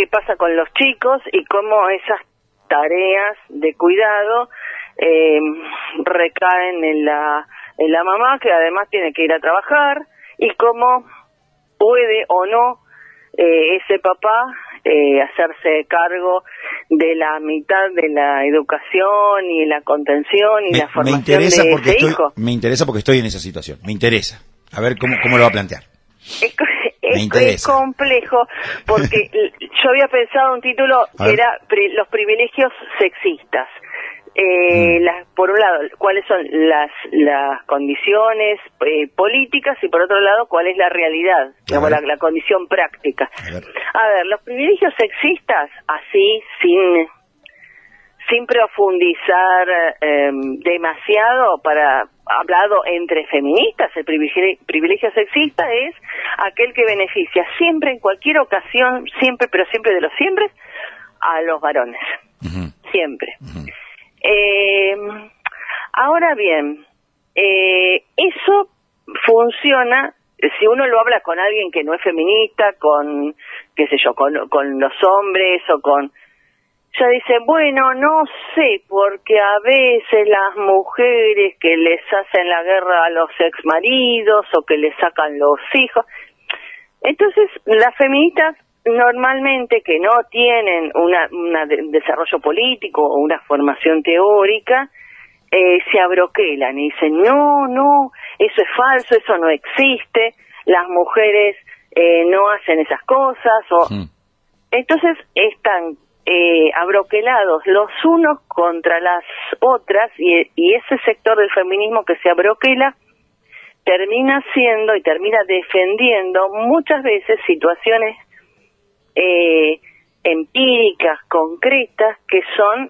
qué pasa con los chicos y cómo esas tareas de cuidado recaen en la mamá, que además tiene que ir a trabajar, y cómo puede o no ese papá hacerse cargo de la mitad de la educación y la contención y la formación de ese hijo. Me interesa porque estoy en esa situación, me interesa. A ver cómo lo va a plantear. Es complejo, porque yo había pensado un título que era los privilegios sexistas. Por un lado, cuáles son las condiciones políticas, y por otro lado, cuál es la realidad, digamos, la condición práctica. A ver, los privilegios sexistas, así, sin profundizar demasiado, hablado entre feministas, el privilegio sexista es aquel que beneficia siempre, en cualquier ocasión, siempre, pero siempre de los siempre, a los varones. Siempre. Ahora bien, eso funciona si uno lo habla con alguien que no es feminista, con, qué sé yo, con los hombres o con... Ya dice, bueno, no sé, porque a veces las mujeres que les hacen la guerra a los exmaridos o que les sacan los hijos. Entonces, las feministas normalmente que no tienen un desarrollo político o una formación teórica, se abroquelan y dicen, no, eso es falso, eso no existe, las mujeres no hacen esas cosas. Entonces están abroquelados los unos contra las otras, y ese sector del feminismo que se abroquela termina siendo y termina defendiendo muchas veces situaciones empíricas, concretas, que son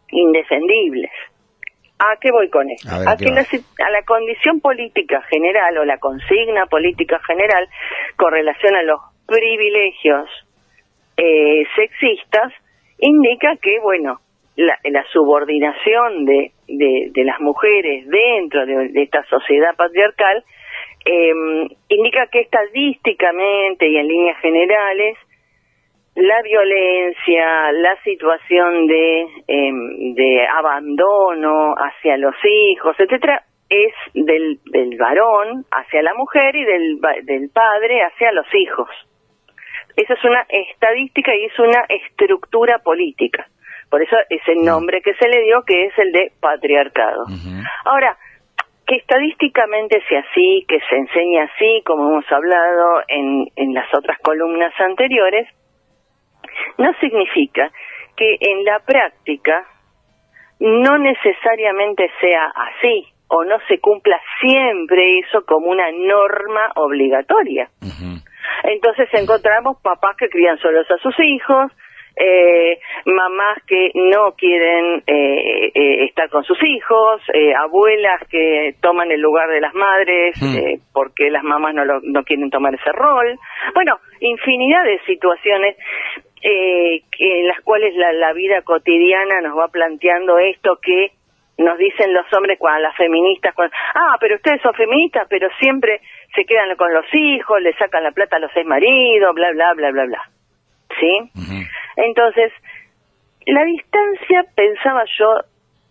indefendibles. ¿A qué voy con esto? A la condición política general o la consigna política general con relación a los privilegios sexistas indica que, bueno, la subordinación de las mujeres dentro de esta sociedad patriarcal indica que estadísticamente y en líneas generales la violencia, la situación de abandono hacia los hijos, etcétera, es del varón hacia la mujer y del padre hacia los hijos. Esa es una estadística y es una estructura política. Por eso ese nombre que se le dio, que es el de patriarcado. Ahora, que estadísticamente sea así, que se enseñe así, como hemos hablado en las otras columnas anteriores, no significa que en la práctica no necesariamente sea así, o no se cumpla siempre eso como una norma obligatoria. Entonces encontramos papás que crían solos a sus hijos, mamás que no quieren estar con sus hijos, abuelas que toman el lugar de las madres porque las mamás no quieren tomar ese rol. Bueno, infinidad de situaciones en las cuales la vida cotidiana nos va planteando esto que nos dicen los hombres cuando las feministas, pero ustedes son feministas, pero siempre se quedan con los hijos, le sacan la plata a los exmaridos, bla, bla, bla, bla, bla. ¿Sí? Entonces, la distancia, pensaba yo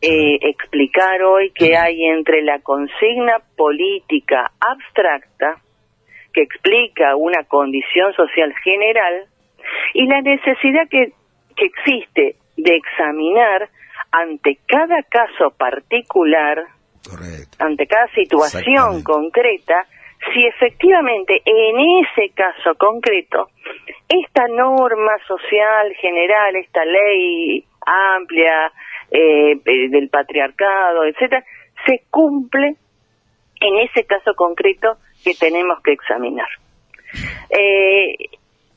explicar hoy, que hay entre la consigna política abstracta, que explica una condición social general, y la necesidad que existe de examinar ante cada caso particular, ante cada situación concreta, si efectivamente en ese caso concreto esta norma social general, esta ley amplia del patriarcado, etcétera, se cumple en ese caso concreto que tenemos que examinar.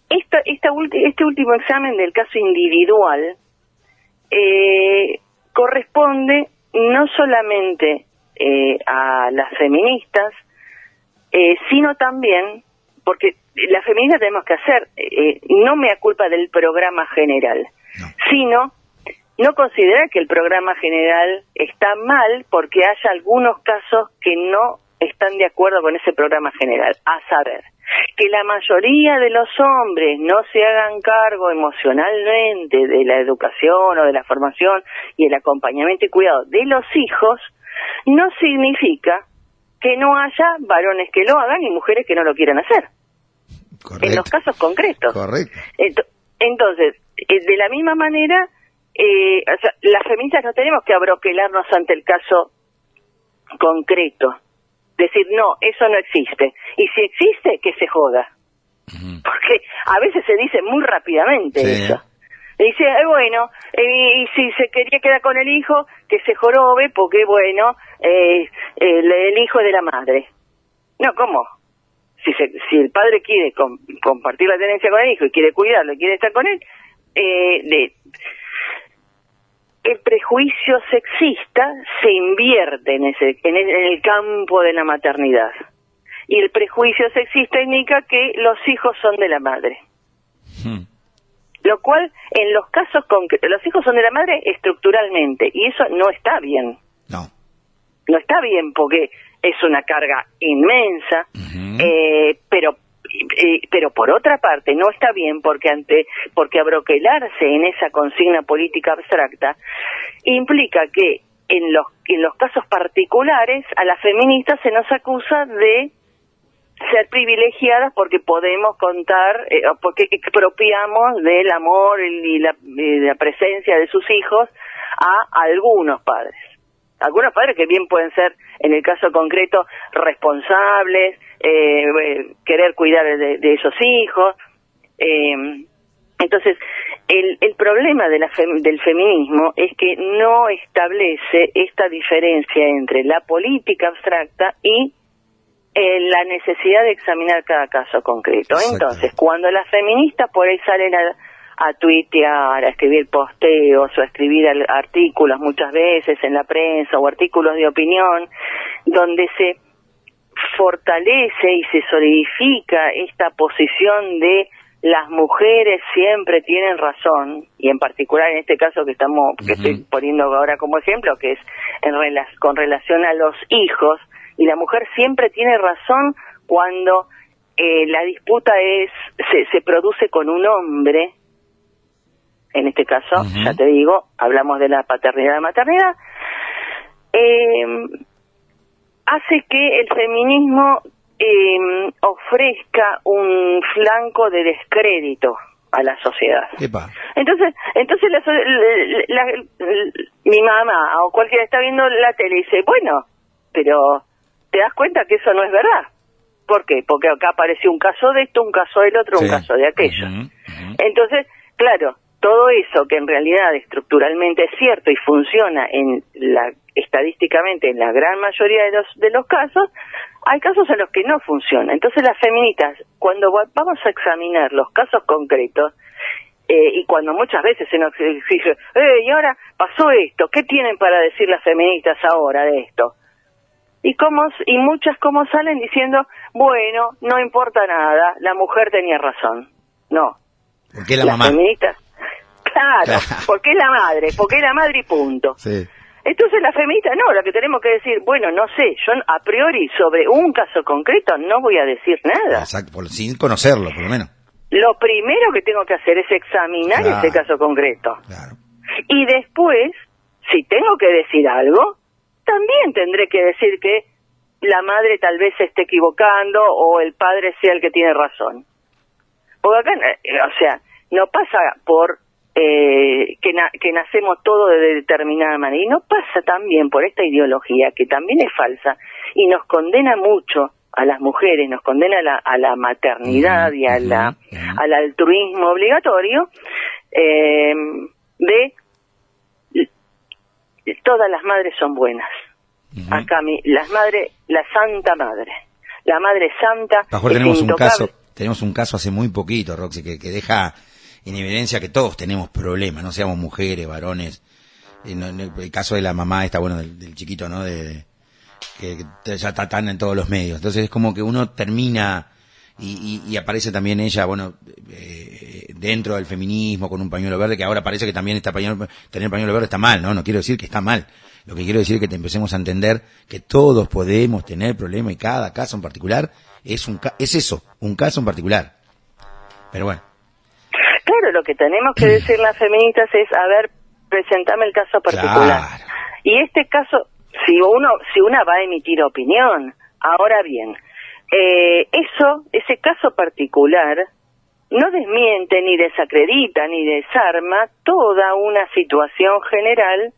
Este último examen del caso individual corresponde no solamente a las feministas, sino también, porque las feministas tenemos que hacer, no mea culpa del programa general, sino no considerar que el programa general está mal porque haya algunos casos que no están de acuerdo con ese programa general. A saber, Que la mayoría de los hombres no se hagan cargo emocionalmente de la educación o de la formación y el acompañamiento y cuidado de los hijos, no significa que no haya varones que lo hagan y mujeres que no lo quieran hacer. Correcto. En los casos concretos. Correcto. Entonces, de la misma manera, o sea, las feministas no tenemos que abroquelarnos ante el caso concreto. Decir, no, eso no existe. Y si existe, que se joda. Porque a veces se dice muy rápidamente eso. Dice, bueno, y si se quería quedar con el hijo, que se jorobe, porque bueno, el hijo es de la madre. No, ¿cómo? Si el padre quiere compartir la tenencia con el hijo y quiere cuidarlo y quiere estar con él, el prejuicio sexista se invierte en el campo de la maternidad. Y el prejuicio sexista indica que los hijos son de la madre. Lo cual, en los casos concretos, los hijos son de la madre estructuralmente, y eso no está bien. No. No está bien porque es una carga inmensa, pero por otra parte no está bien porque abroquelarse en esa consigna política abstracta implica que en los casos particulares a las feministas se nos acusa de ser privilegiadas porque podemos contar, porque expropiamos del amor y la presencia de sus hijos a algunos padres. Algunos padres que bien pueden ser, en el caso concreto, responsables, querer cuidar de esos hijos. Entonces, el problema del feminismo es que no establece esta diferencia entre la política abstracta y la necesidad de examinar cada caso concreto. Entonces, cuando las feministas por ahí salen a tuitear, a escribir posteos o a escribir artículos muchas veces en la prensa o artículos de opinión, donde se fortalece y se solidifica esta posición de las mujeres siempre tienen razón, y en particular en este caso que estoy poniendo ahora como ejemplo, que es con relación a los hijos, y la mujer siempre tiene razón cuando la disputa se produce con un hombre. En este caso, ya te digo, hablamos de la paternidad y maternidad, hace que el feminismo ofrezca un flanco de descrédito a la sociedad. Epa. Entonces mi mamá o cualquiera está viendo la tele y dice, bueno, pero te das cuenta que eso no es verdad. ¿Por qué? Porque acá apareció un caso de esto, un caso del otro, un caso de aquello. Entonces, claro, todo eso que en realidad estructuralmente es cierto y funciona estadísticamente en la gran mayoría de los casos, hay casos en los que no funciona. Entonces las feministas, cuando vamos a examinar los casos concretos, y cuando muchas veces se nos exige, y ahora pasó esto, ¿qué tienen para decir las feministas ahora de esto? Y muchas como salen diciendo, bueno, no importa nada, la mujer tenía razón. No. ¿Por qué la mamá? Feministas, claro, porque es la madre y punto. Sí. Entonces la feminista, no, lo que tenemos que decir, bueno, no sé, yo a priori sobre un caso concreto no voy a decir nada. Exacto, sin conocerlo, por lo menos. Lo primero que tengo que hacer es examinar ese caso concreto. Claro. Y después, si tengo que decir algo, también tendré que decir que la madre tal vez se esté equivocando o el padre sea el que tiene razón. Porque acá, o sea, no pasa por que nacemos todos de determinada manera, y no pasa también por esta ideología que también es falsa y nos condena mucho a las mujeres, nos condena a la maternidad y al altruismo obligatorio, de todas las madres son buenas. Acá la Santa Madre, la Madre Santa. Mejor tenemos un caso hace muy poquito, Roxy, que deja en evidencia que todos tenemos problemas, no seamos mujeres, varones. El caso de la mamá está bueno, del chiquito, ¿no? Que ya está tan en todos los medios. Entonces es como que uno termina y aparece también ella, bueno, dentro del feminismo con un pañuelo verde, que ahora parece que también tener pañuelo verde está mal, ¿no? No quiero decir que está mal. Lo que quiero decir es que te empecemos a entender que todos podemos tener problemas y cada caso en particular es eso, un caso en particular. Pero bueno. Claro, lo que tenemos que decir las feministas es, a ver, presentame el caso particular. Claro. Y este caso, si una va a emitir opinión, ahora bien, ese caso particular no desmiente, ni desacredita, ni desarma toda una situación general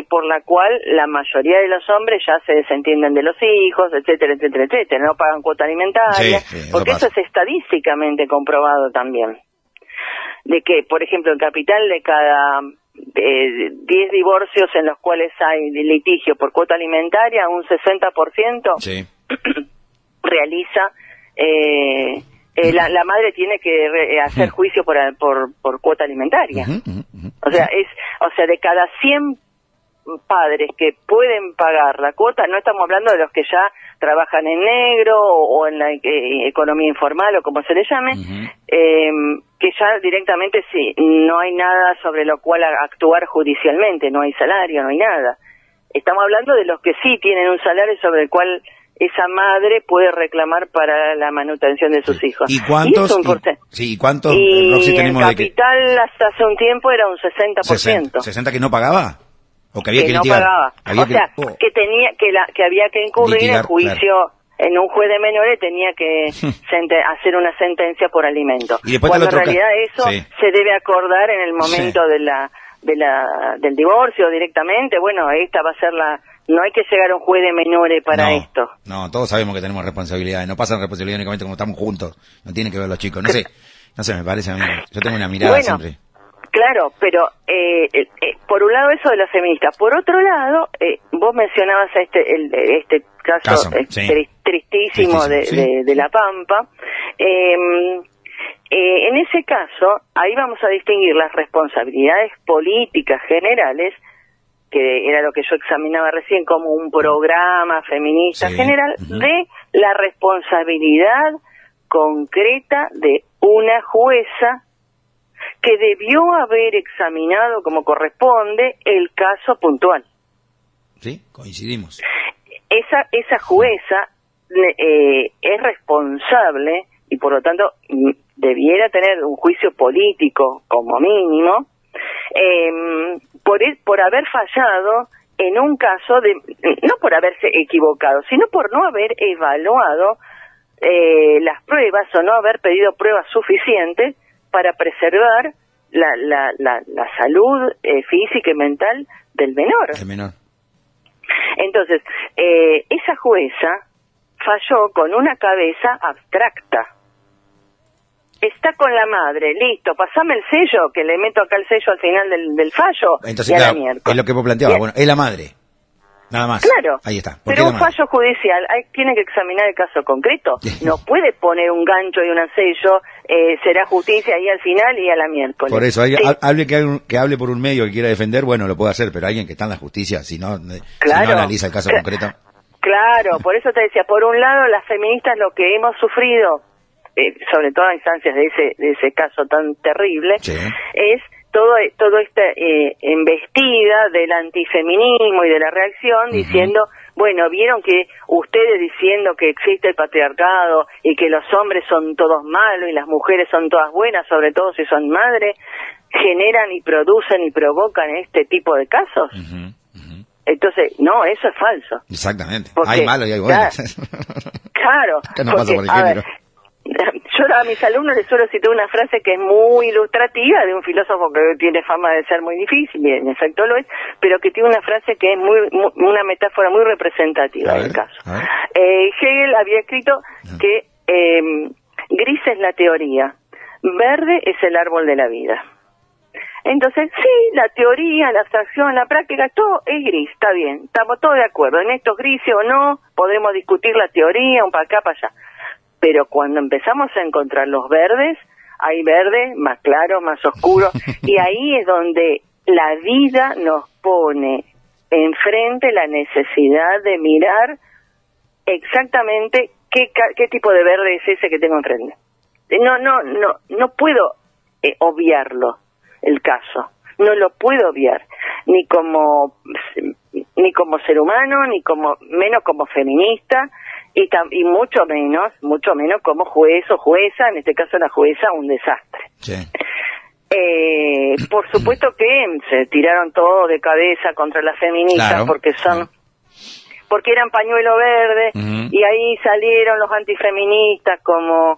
por la cual la mayoría de los hombres ya se desentienden de los hijos, etcétera, etcétera, etcétera, no pagan cuota alimentaria, porque eso es estadísticamente comprobado también. De que, por ejemplo, en Capital, de cada 10 divorcios en los cuales hay litigio por cuota alimentaria, un 60% sí. realiza, la madre tiene que hacer juicio por cuota alimentaria. O sea, de cada 100 padres que pueden pagar la cuota, no estamos hablando de los que ya trabajan en negro o en la economía informal o como se le llame, que ya directamente sí, no hay nada sobre lo cual actuar judicialmente, no hay salario, no hay nada. Estamos hablando de los que sí tienen un salario sobre el cual esa madre puede reclamar para la manutención de sus hijos. ¿Y cuántos? ¿Cuántos? Y en Capital hasta hace un tiempo era un 60%. ¿60 que no pagaba? ¿O que había que no litigar? Pagaba. Que había que incurrir litigar, en juicio, claro. En un juez de menores tenía que hacer una sentencia por alimento. Y después cuando en realidad eso se debe acordar en el momento del divorcio directamente. Bueno, esta va a ser no hay que llegar a un juez de menores para esto. No, todos sabemos que tenemos responsabilidades. No pasan responsabilidad únicamente cuando estamos juntos. No tienen que ver los chicos. No sé, me parece a mí. Yo tengo una mirada siempre. Claro, pero por un lado eso de los feministas. Por otro lado, vos mencionabas este caso tristísimo de La Pampa. En ese caso, ahí vamos a distinguir las responsabilidades políticas generales, que era lo que yo examinaba recién como un programa feminista general, de la responsabilidad concreta de una jueza que debió haber examinado como corresponde el caso puntual. Sí, coincidimos. Esa jueza es responsable y por lo tanto debiera tener un juicio político como mínimo por haber fallado en un caso no por haberse equivocado, sino por no haber evaluado las pruebas o no haber pedido pruebas suficientes para preservar la salud física y mental del menor. El menor. Entonces, esa jueza falló con una cabeza abstracta. Está con la madre, listo, pasame el sello, que le meto acá el sello al final del fallo. Entonces, claro, es lo que vos planteabas, bueno, es la madre. Nada más. Claro. Ahí está. Pero un fallo judicial tiene que examinar el caso concreto. No puede poner un gancho y un sello, será justicia ahí al final y a la miércoles. Por eso, que hable por un medio que quiera defender, bueno, lo puede hacer, pero alguien que está en la justicia, si no analiza el caso concreto. Claro, por eso te decía, por un lado, las feministas lo que hemos sufrido, sobre todo a instancias de ese caso tan terrible, es todo esta embestida del antifeminismo y de la reacción diciendo, bueno, vieron que ustedes diciendo que existe el patriarcado y que los hombres son todos malos y las mujeres son todas buenas, sobre todo si son madres, generan y producen y provocan este tipo de casos. Entonces, no, eso es falso. Exactamente. Hay malos y hay buenos. Claro. No pasa por el género. Yo a mis alumnos les suelo citar una frase que es muy ilustrativa de un filósofo que tiene fama de ser muy difícil, y en efecto lo es, pero que tiene una frase que es una metáfora muy representativa del caso. Hegel había escrito que gris es la teoría, verde es el árbol de la vida. Entonces, sí, la teoría, la abstracción, la práctica, todo es gris, está bien, estamos todos de acuerdo. En estos grises o no, podemos discutir la teoría, un para acá, para allá. Pero cuando empezamos a encontrar los verdes, hay verde más claro, más oscuro, y ahí es donde la vida nos pone enfrente la necesidad de mirar exactamente qué tipo de verde es ese que tengo enfrente. No puedo obviarlo, el caso. No lo puedo obviar, ni como ser humano, ni menos como feminista, y mucho menos como juez o jueza, en este caso la jueza, un desastre. Sí. Por supuesto que se tiraron todo de cabeza contra las feministas, claro, porque eran pañuelo verde, y ahí salieron los antifeministas como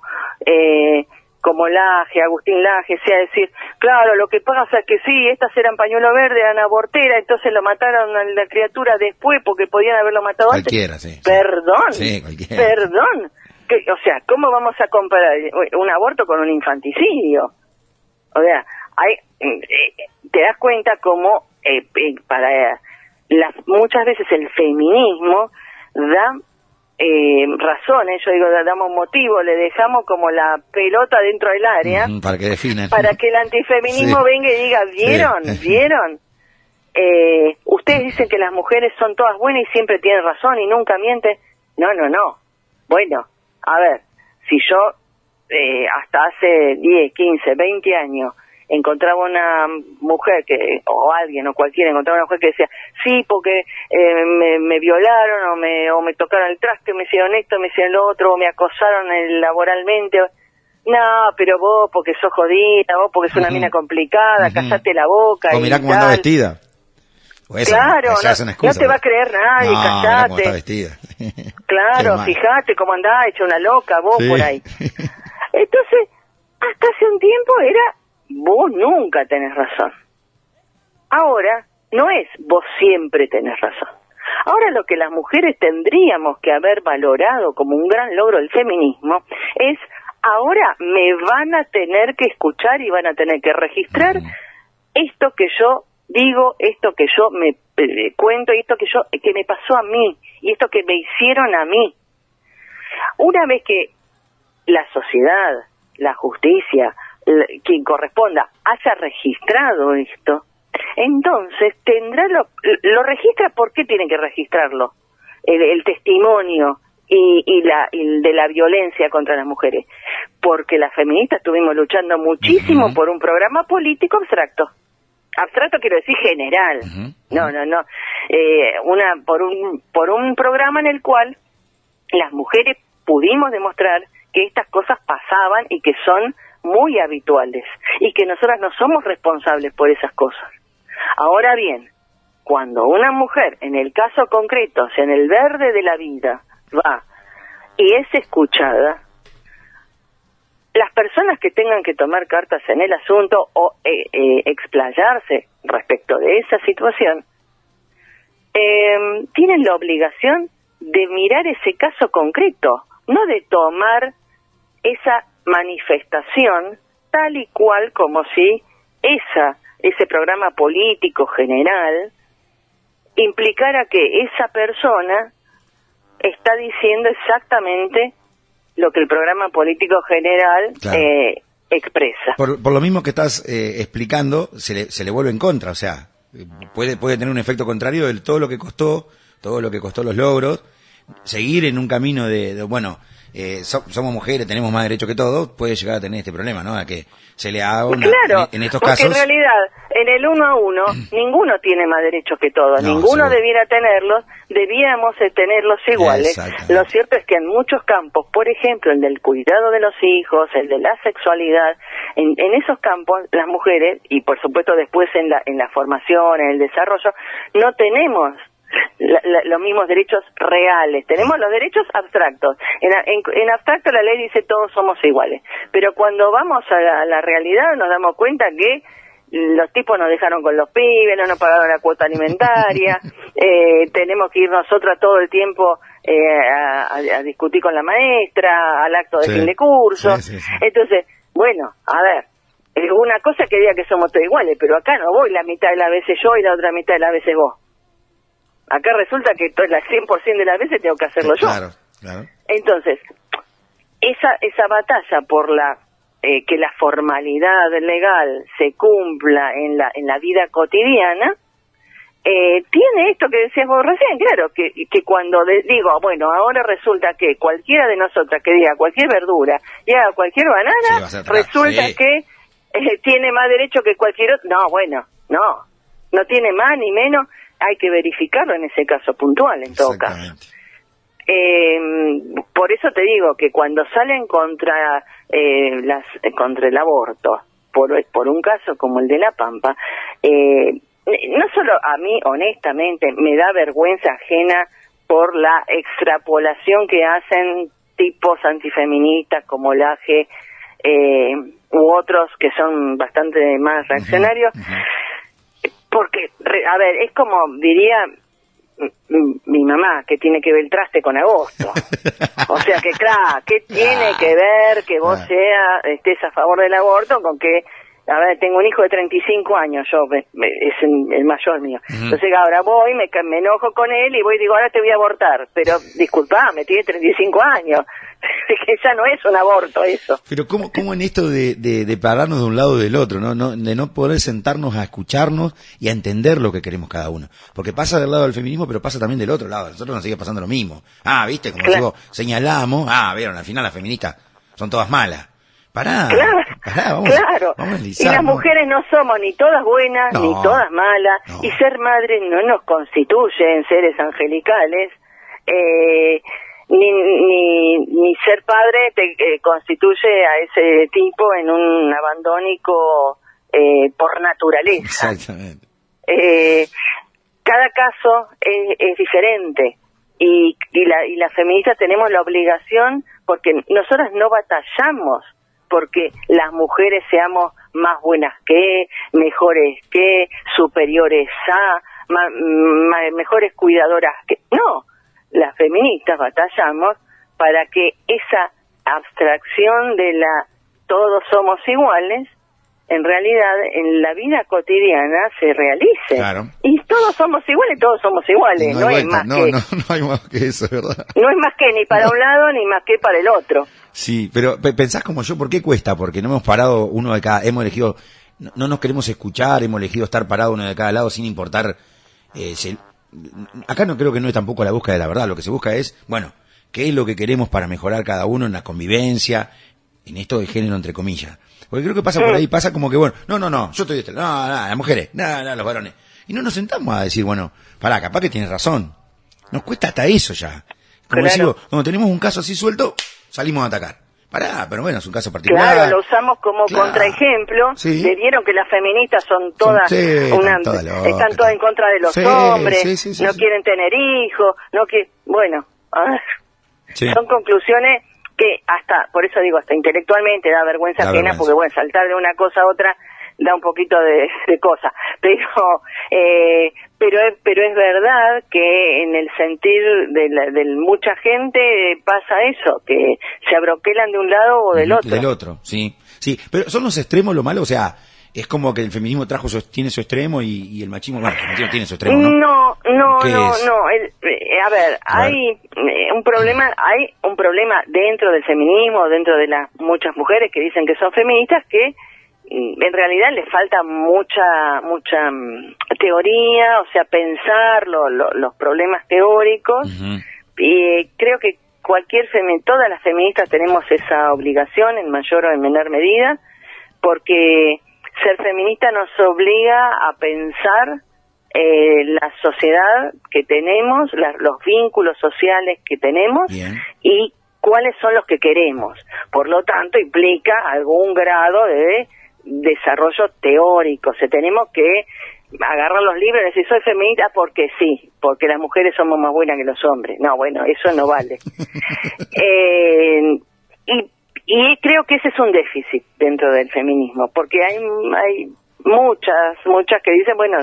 Laje, Agustín Laje, sea decir, claro, lo que pasa es que sí, estas eran pañuelo verde, eran aborteras, entonces lo mataron a la criatura después porque podían haberlo matado cualquiera, antes. Sí, perdón, sí, cualquiera. Perdón. O sea, ¿cómo vamos a comparar un aborto con un infanticidio? O sea, te das cuenta cómo muchas veces el feminismo da razones, yo digo, damos motivo, le dejamos como la pelota dentro del área para que definan, para que el antifeminismo venga y diga, ¿vieron? Ustedes dicen que las mujeres son todas buenas y siempre tienen razón y nunca mienten. No. Bueno, a ver, si yo hasta hace 10, 15, 20 años encontraba una mujer o alguien o cualquiera encontraba una mujer que decía, sí, porque me violaron o me tocaron el traste, me hicieron esto, me hicieron lo otro, o me acosaron laboralmente. No, pero vos porque sos jodida, vos porque sos una mina complicada, callate la boca. O mirá cómo anda vestida. Claro, no te va a creer nadie, callate. Mirá cómo está vestida. Claro, fíjate cómo andás, hecha una loca, vos por ahí. Entonces, hasta hace un tiempo era, vos nunca tenés razón. Ahora, no es vos siempre tenés razón. Ahora lo que las mujeres tendríamos que haber valorado como un gran logro del feminismo es, ahora me van a tener que escuchar y van a tener que registrar esto que yo digo, esto que yo me cuento, y esto que me pasó a mí, y esto que me hicieron a mí. Una vez que la sociedad, la justicia, quien corresponda, haya registrado esto, entonces tendrá lo registra. ¿Por qué tiene que registrarlo? El testimonio y de la violencia contra las mujeres. Porque las feministas estuvimos luchando muchísimo por un programa político abstracto. Abstracto quiero decir general. No. Por un programa en el cual las mujeres pudimos demostrar que estas cosas pasaban y que son muy habituales y que nosotras no somos responsables por esas cosas. Ahora bien, cuando una mujer, en el caso concreto, o sea, en el verde de la vida, va y es escuchada, las personas que tengan que tomar cartas en el asunto o explayarse respecto de esa situación, tienen la obligación de mirar ese caso concreto, no de tomar esa manifestación tal y cual como si ese programa político general implicara que esa persona está diciendo exactamente lo que el programa político general expresa. Por lo mismo que estás explicando, se le vuelve en contra, o sea, puede tener un efecto contrario de todo lo que costó los logros, seguir en un camino de somos mujeres, tenemos más derecho que todos, puede llegar a tener este problema, ¿no? A que se le haga en estos casos. Porque en realidad, en el 1 a 1, ninguno tiene más derechos que todos, ninguno debiera tenerlos, debíamos tenerlos iguales. Lo cierto es que en muchos campos, por ejemplo, el del cuidado de los hijos, el de la sexualidad, en esos campos, las mujeres, y por supuesto después en la formación, en el desarrollo, no tenemos los mismos derechos reales, tenemos los derechos abstractos. En abstracto la ley dice todos somos iguales, pero cuando vamos a la realidad nos damos cuenta que los tipos nos dejaron con los pibes, no nos pagaron la cuota alimentaria, tenemos que ir nosotras todo el tiempo a discutir con la maestra, al acto de fin de curso. Entonces, bueno, a ver, es una cosa que diga que somos todos iguales, pero acá no voy la mitad de las veces yo y la otra mitad de las veces vos. Acá resulta que el 100% de las veces tengo que hacerlo yo. Claro. Entonces, esa batalla por que la formalidad legal se cumpla en la vida cotidiana, tiene esto que decías vos recién, claro, que cuando digo, bueno, ahora resulta que cualquiera de nosotras que diga cualquier verdura y haga cualquier banana, resulta que tiene más derecho que cualquier otro. No, bueno, no tiene más ni menos, hay que verificarlo en ese caso puntual, en todo caso. Por eso te digo que cuando salen contra contra el aborto, por un caso como el de La Pampa, no solo a mí, honestamente, me da vergüenza ajena por la extrapolación que hacen tipos antifeministas como Laje u otros que son bastante más reaccionarios, porque, a ver, es como diría mi mamá, que tiene que ver el traste con agosto. O sea que, claro, ¿qué tiene que ver que vos estés a favor del aborto con que, a ver, tengo un hijo de 35 años, es el mayor mío. Entonces ahora voy, me enojo con él y voy y digo, ahora te voy a abortar. Pero, disculpame, tiene 35 años. Que ya no es un aborto eso. Pero ¿cómo en esto de pararnos de un lado o del otro, ¿no? De no poder sentarnos a escucharnos y a entender lo que queremos cada uno? Porque pasa del lado del feminismo, pero pasa también del otro lado. A nosotros nos sigue pasando lo mismo. ¿Viste? Como digo, señalamos, vieron, al final las feministas son todas malas. Pará, vamos a analizar, y las mujeres no somos ni todas buenas, ni todas malas, y ser madre no nos constituye en seres angelicales, ni ser padre te constituye a ese tipo en un abandónico por naturaleza. Exactamente. Cada caso es diferente, y las feministas tenemos la obligación, porque nosotras no batallamos porque las mujeres seamos más buenas que, mejores que, superiores a, mejores cuidadoras que. No, las feministas batallamos para que esa abstracción de todos somos iguales, en realidad en la vida cotidiana se realice. Claro. Y todos somos iguales, no hay más que... No hay más que eso, ¿verdad? No es más que ni para un lado ni más que para el otro. Sí, pero pensás como yo, ¿por qué cuesta? Porque no hemos parado uno de cada, hemos elegido, no nos queremos escuchar, hemos elegido estar parado uno de cada lado sin importar, acá no creo que no es tampoco la búsqueda de la verdad, lo que se busca es, bueno, ¿qué es lo que queremos para mejorar cada uno en la convivencia, en esto de género entre comillas? Porque creo que pasa por ahí, pasa como que, bueno, no, yo estoy de este lado, no, las mujeres, no, los varones. Y no nos sentamos a decir, bueno, pará, capaz que tienes razón. Nos cuesta hasta eso ya. Como decimos, cuando tenemos un caso así suelto, salimos a atacar. Pará, pero bueno, es un caso particular. Claro, lo usamos como contraejemplo. Sí. Le vieron que las feministas son todas, están todas en contra de los hombres, no quieren tener hijos, bueno, son conclusiones que por eso digo, hasta intelectualmente da vergüenza ajena, porque bueno, saltar de una cosa a otra da un poquito de cosa, pero es verdad que en el sentir de mucha gente pasa eso, que se abroquelan de un lado o del otro. Del otro, sí, pero son los extremos lo malo, o sea, es como que el feminismo tiene su extremo y el machismo, bueno, el machismo tiene su extremo, ¿no? No, a ver, hay un problema dentro del feminismo, dentro de las muchas mujeres que dicen que son feministas, que en realidad les falta mucha teoría, o sea, pensar los problemas teóricos, y creo que todas las feministas tenemos esa obligación en mayor o en menor medida, porque ser feminista nos obliga a pensar la sociedad que tenemos, los vínculos sociales que tenemos. Bien. Y cuáles son los que queremos. Por lo tanto, implica algún grado de desarrollo teórico. Tenemos que agarrar los libros y decir, soy feminista porque sí, porque las mujeres somos más buenas que los hombres. No, bueno, eso no vale. Y creo que ese es un déficit dentro del feminismo, porque hay muchas que dicen, bueno,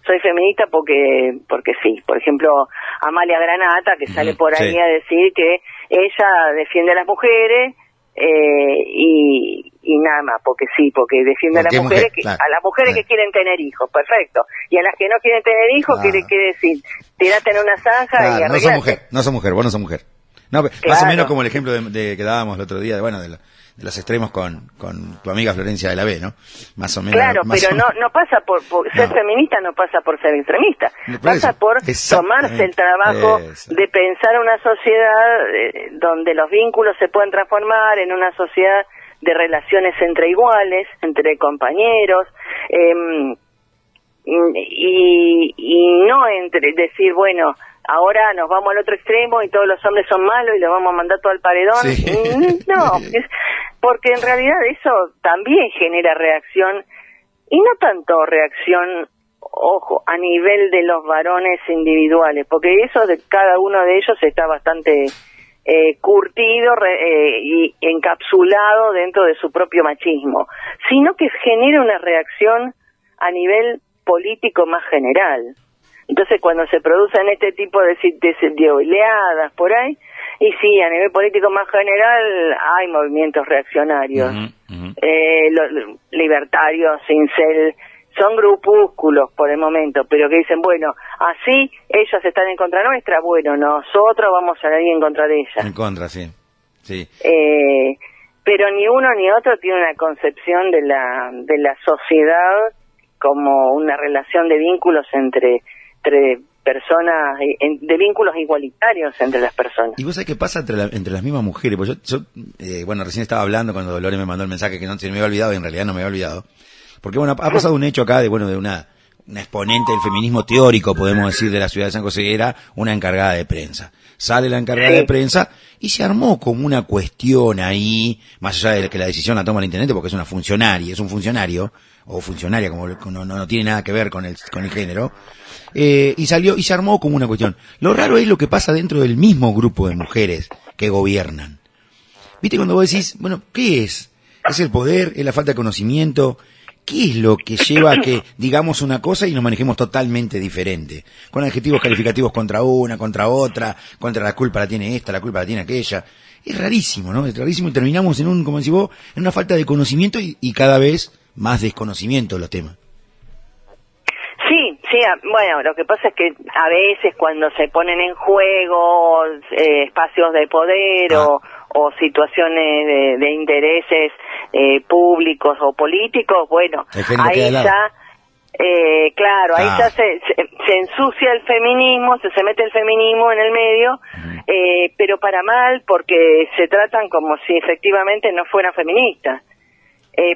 soy feminista porque sí. Por ejemplo, Amalia Granata, que sale por ahí a decir que ella defiende a las mujeres y nada más, porque sí, porque defiende a las mujeres, a las mujeres que quieren tener hijos, perfecto. Y a las que no quieren tener hijos, ¿qué decir? Tirate en una zanja y arreglate. No sos mujer, vos no sos mujer. No, más o menos como el ejemplo que dábamos el otro día, de los extremos con tu amiga Florencia de la B, ¿no? Más o menos. Claro, pero no pasa por ser feminista, no pasa por ser extremista, pasa por tomarse el trabajo de pensar una sociedad donde los vínculos se pueden transformar en una sociedad de relaciones entre iguales, entre compañeros, y no entre decir, bueno, ahora nos vamos al otro extremo y todos los hombres son malos y los vamos a mandar todo al paredón. Sí. No, porque en realidad eso también genera reacción, y no tanto reacción, ojo, a nivel de los varones individuales, porque eso de cada uno de ellos está bastante curtido y encapsulado dentro de su propio machismo, sino que genera una reacción a nivel político más general. Entonces, cuando se producen este tipo de oleadas por ahí, y sí, a nivel político más general hay movimientos reaccionarios, libertarios, incel, son grupúsculos por el momento, pero que dicen, bueno, así ellos están en contra nuestra, bueno, nosotros vamos a ir en contra de ellas. En contra, sí. Pero ni uno ni otro tiene una concepción de la sociedad como una relación de vínculos entre personas, de vínculos igualitarios entre las personas. ¿Y vos sabés qué pasa entre las mismas mujeres? Pues yo bueno, recién estaba hablando cuando Dolores me mandó el mensaje que no se me había olvidado, y en realidad no me había olvidado. Porque bueno, ha pasado un hecho acá de una exponente del feminismo teórico, podemos decir, de la ciudad de San José, era una encargada de prensa. Sale la encargada de prensa y se armó como una cuestión ahí, más allá de que la decisión la toma el intendente porque es una funcionaria, es un funcionario, o funcionaria, como no tiene nada que ver con el género, y se armó como una cuestión. Lo raro es lo que pasa dentro del mismo grupo de mujeres que gobiernan. ¿Viste cuando vos decís, bueno, qué es? ¿Es el poder? ¿Es la falta de conocimiento? ¿Qué es lo que lleva a que digamos una cosa y nos manejemos totalmente diferente? Con adjetivos calificativos contra una, contra otra, contra la culpa la tiene esta, la culpa la tiene aquella. Es rarísimo, ¿no? Es rarísimo, y terminamos en como decís vos, en una falta de conocimiento y cada vez más desconocimiento de los temas. Sí, bueno, lo que pasa es que a veces cuando se ponen en juego espacios de poder o situaciones de intereses públicos o políticos, bueno, ahí ya, ahí ya se ensucia el feminismo, se mete el feminismo en el medio, pero para mal, porque se tratan como si efectivamente no fueran feministas,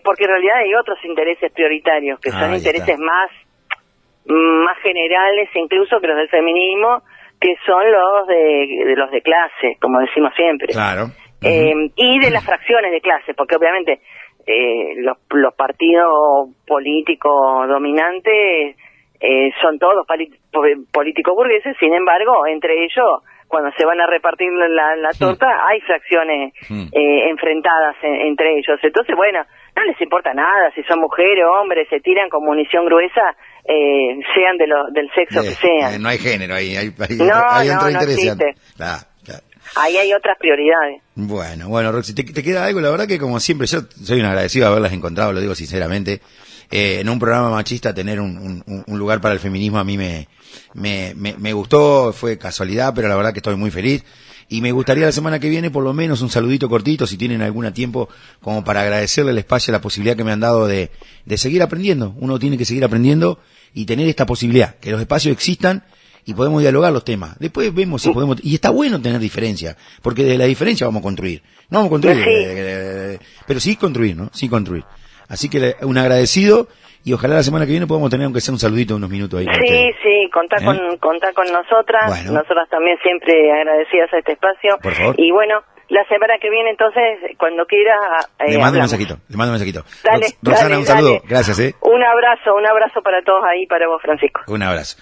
porque en realidad hay otros intereses prioritarios, que son intereses más generales incluso que los del feminismo, que son los de clase, como decimos siempre. Claro. Y de las fracciones de clase, porque obviamente los partidos políticos dominantes son todos políticos burgueses, sin embargo, entre ellos, cuando se van a repartir la torta, hay fracciones enfrentadas entre ellos. Entonces, bueno, no les importa nada si son mujeres o hombres, se tiran con munición gruesa, sean del sexo que sean. No hay género ahí, hay no existe. Claro. Ahí hay otras prioridades. Bueno, Roxy, ¿te queda algo? La verdad que como siempre, yo soy un agradecido de haberlas encontrado, lo digo sinceramente. En un programa machista tener un lugar para el feminismo a mí me gustó, fue casualidad, pero la verdad que estoy muy feliz. Y me gustaría la semana que viene por lo menos un saludito cortito, si tienen algún tiempo, como para agradecerle el espacio, la posibilidad que me han dado de seguir aprendiendo. Uno tiene que seguir aprendiendo y tener esta posibilidad, que los espacios existan y podemos dialogar los temas. Después vemos si podemos, y está bueno tener diferencia, porque de la diferencia vamos a construir. No vamos a construir, pero sí construir, ¿no? Sí construir. Así que un agradecido, y ojalá la semana que viene podamos tener aunque sea un saludito, unos minutos ahí. Sí, contá con nosotras. Bueno. Nosotras también siempre agradecidas a este espacio. Por favor. Y bueno, la semana que viene entonces, cuando quieras, le mando un mensajito. Dale, Roxana, un saludo. Gracias, Un abrazo para todos ahí, para vos, Francisco. Un abrazo.